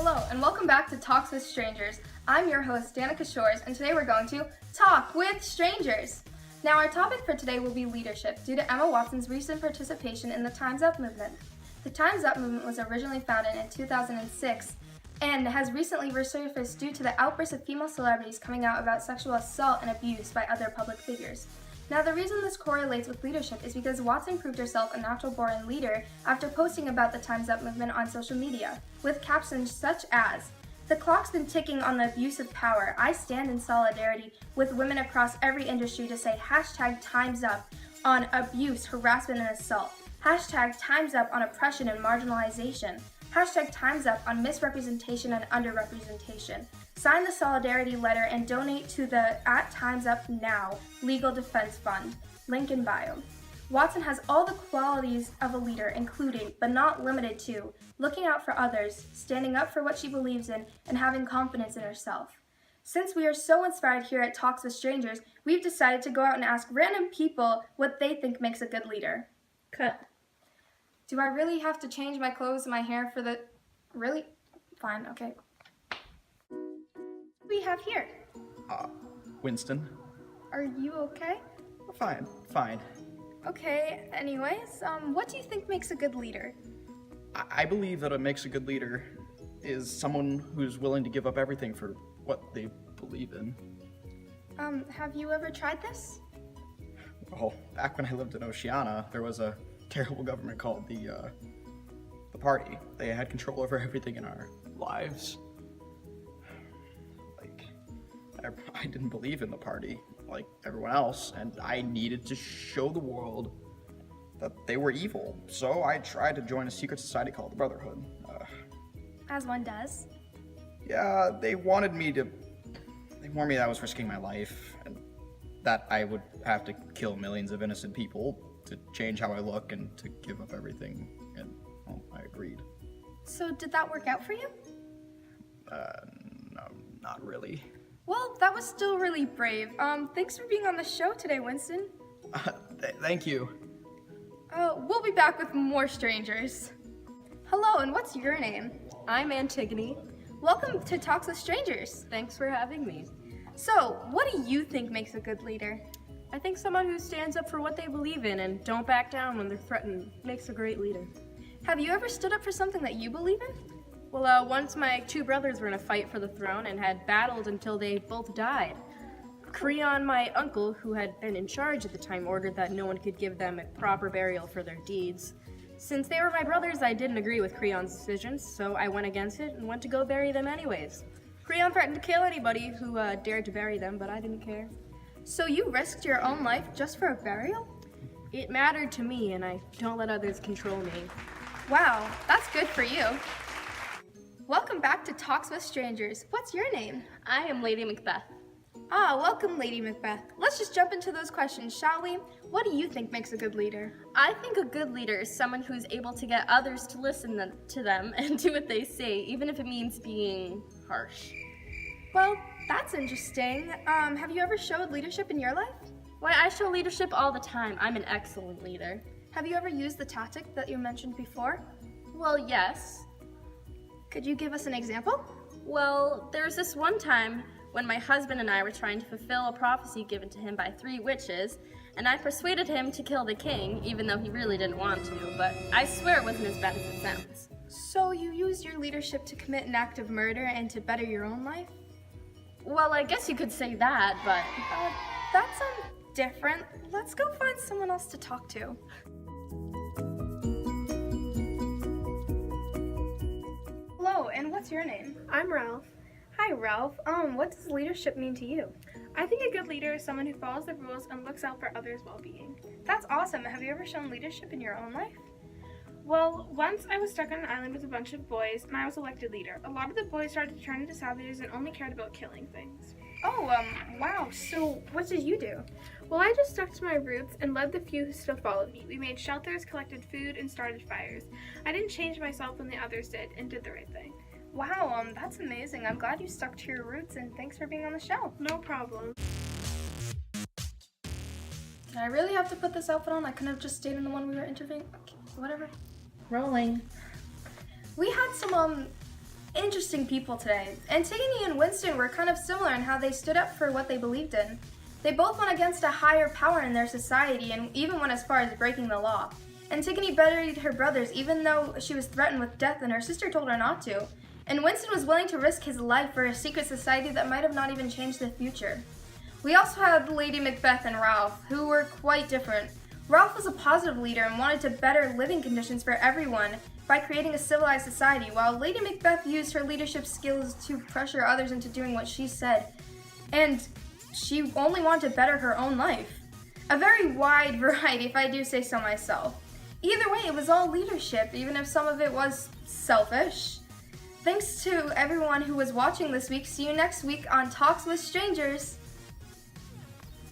Hello, and welcome back to Talks with Strangers. I'm your host, Danica Shores, and today we're going to Talk with Strangers. Now, our topic for today will be leadership, due to Emma Watson's recent participation in the Time's Up movement. The Time's Up movement was originally founded in 2006 and has recently resurfaced due to the outbursts of female celebrities coming out about sexual assault and abuse by other public figures. Now, the reason this correlates with leadership is because Watson proved herself a natural-born leader after posting about the Time's Up movement on social media, with captions such as, "The clock's been ticking on the abuse of power. I stand in solidarity with women across every industry to say hashtag Time's Up on abuse, harassment, and assault. Hashtag Time's Up on oppression and marginalization. Hashtag Time's Up on misrepresentation and underrepresentation. Sign the solidarity letter and donate to the Time's Up Now Legal Defense Fund. Link in bio." Watson has all the qualities of a leader, including, but not limited to, looking out for others, standing up for what she believes in, and having confidence in herself. Since we are so inspired here at Talks with Strangers, we've decided to go out and ask random people what they think makes a good leader. Cut. Do I really have to change my clothes and my hair for the... Really? Fine, okay. What do we have here? Winston. Are you okay? Fine. Okay, anyways, what do you think makes a good leader? I believe that what makes a good leader is someone who's willing to give up everything for what they believe in. Have you ever tried this? Well, back when I lived in Oceana, there was a terrible government called the Party. They had control over everything in our lives. I didn't believe in the Party like everyone else, and I needed to show the world that they were evil. So I tried to join a secret society called the Brotherhood. As one does. Yeah, they warned me that I was risking my life, and that I would have to kill millions of innocent people to change how I look and to give up everything, and well, I agreed. So did that work out for you? No, not really. Well, that was still really brave. Thanks for being on the show today, Winston. Thank you. We'll be back with more strangers. Hello, and what's your name? I'm Antigone. Welcome to Talks with Strangers. Thanks for having me. So, what do you think makes a good leader? I think someone who stands up for what they believe in and don't back down when they're threatened makes a great leader. Have you ever stood up for something that you believe in? Well, once my two brothers were in a fight for the throne and had battled until they both died. Creon, my uncle, who had been in charge at the time, ordered that no one could give them a proper burial for their deeds. Since they were my brothers, I didn't agree with Creon's decisions, so I went against it and went to go bury them anyways. Creon threatened to kill anybody who dared to bury them, but I didn't care. So you risked your own life just for a burial? It mattered to me, and I don't let others control me. Wow, that's good for you. Welcome back to Talks with Strangers. What's your name? I am Lady Macbeth. Welcome, Lady Macbeth. Let's just jump into those questions, shall we? What do you think makes a good leader? I think a good leader is someone who's able to get others to listen to them and do what they say, even if it means being harsh. Well, that's interesting. Have you ever showed leadership in your life? Why, I show leadership all the time. I'm an excellent leader. Have you ever used the tactic that you mentioned before? Well, yes. Could you give us an example? Well, there was this one time when my husband and I were trying to fulfill a prophecy given to him by 3 witches, and I persuaded him to kill the king, even though he really didn't want to, but I swear it wasn't as bad as it sounds. So you used your leadership to commit an act of murder and to better your own life? Well, I guess you could say that, but... That sounds different. Let's go find someone else to talk to. Hello, and what's your name? I'm Ralph. Hi, Ralph. What does leadership mean to you? I think a good leader is someone who follows the rules and looks out for others' well-being. That's awesome. Have you ever shown leadership in your own life? Well, once I was stuck on an island with a bunch of boys and I was elected leader. A lot of the boys started to turn into savages and only cared about killing things. Oh, wow. So what did you do? Well, I just stuck to my roots and led the few who still followed me. We made shelters, collected food, and started fires. I didn't change myself when the others did and did the right thing. Wow, that's amazing. I'm glad you stuck to your roots, and thanks for being on the show. No problem. Did I really have to put this outfit on? I couldn't have just stayed in the one we were interviewing? Okay, whatever. Rolling. We had some interesting people today. Antigone and Winston were kind of similar in how they stood up for what they believed in. They both went against a higher power in their society and even went as far as breaking the law. Antigone buried her brothers even though she was threatened with death and her sister told her not to. And Winston was willing to risk his life for a secret society that might have not even changed the future. We also had Lady Macbeth and Ralph, who were quite different. Ralph was a positive leader and wanted to better living conditions for everyone by creating a civilized society, while Lady Macbeth used her leadership skills to pressure others into doing what she said. And she only wanted to better her own life. A very wide variety, if I do say so myself. Either way, it was all leadership, even if some of it was selfish. Thanks to everyone who was watching this week. See you next week on Talks with Strangers.